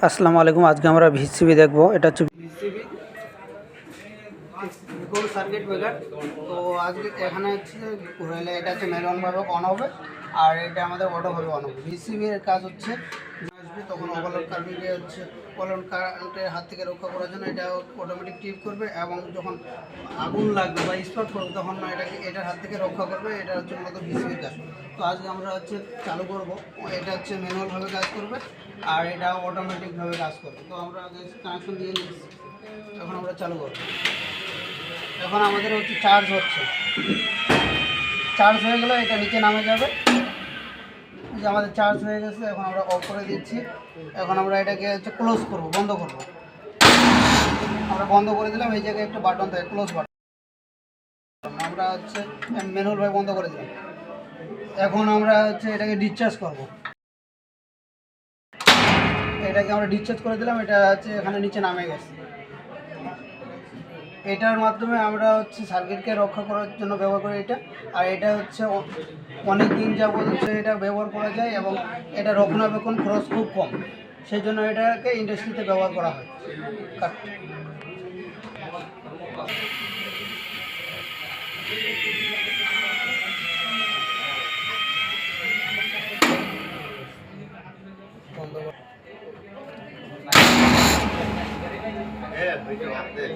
আসসালামু আলাইকুম। আজকে আমরা ভিসিবি দেখব। এটা হচ্ছে ভিসিবি গোল সার্কিট ব্রেকার। তো আজকে এখানে হচ্ছে হলে এটা হচ্ছে ম্যানুয়ালভাবে অন হবে, আর এটা আমাদের অটোভাবে অন হবে। ভিসিবির কাজ হচ্ছে আসবে তখন ওভারলোড কারেন্টে হচ্ছে ওভারলোড কারেন্টের হাত থেকে রক্ষা করার জন্য এটা অটোমেটিক টিপ করবে, এবং যখন আগুন লাগবে বা স্পার্ক করবে তখন এটার হাত থেকে রক্ষা করবে। এটা হচ্ছে মূলত ভিসিবির কাজ। তো আজকে আমরা হচ্ছে চালু করব। এটা হচ্ছে ম্যানুয়ালভাবে কাজ করবে আর এটা অটোমেটিকভাবে কাজ করবে। তো আমরা কানেকশন দিয়ে নিচ্ছি, এখন আমরা চালু করব। এখন আমাদের হচ্ছে চার্জ হচ্ছে, চার্জ হয়ে গেলে এটা নিচে নামে যাবে। যে আমাদের চার্জ হয়ে গেছে, এখন আমরা অফ করে দিচ্ছি। এখন আমরা এটাকে হচ্ছে ক্লোজ করব, বন্ধ করব। আমরা বন্ধ করে দিলাম, এই জায়গায় একটা বাটন থাকে, ক্লোজ বাটন। আমরা হচ্ছে ম্যানুয়ালভাবে বন্ধ করে দিলাম। এখন আমরা হচ্ছে এটাকে ডিসচার্জ করব। এটাকে আমরা ডিসচার্জ করে দিলাম, এটা হচ্ছে এখানে নিচে নামে গেছে। এটার মাধ্যমে আমরা হচ্ছে সার্কিটকে রক্ষা করার জন্য ব্যবহার করি এটা। আর এটা হচ্ছে অনেক দিন যাবত হচ্ছে এটা ব্যবহার করা যায়, এবং এটা রক্ষণাবেক্ষণ খরচ খুব কম, সেই জন্য এটাকে ইন্ডাস্ট্রিতে ব্যবহার করা হয়।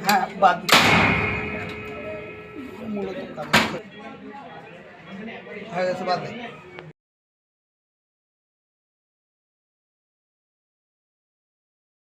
হ্যাঁ, বাদ মূলত হয়ে গেছে, বাদ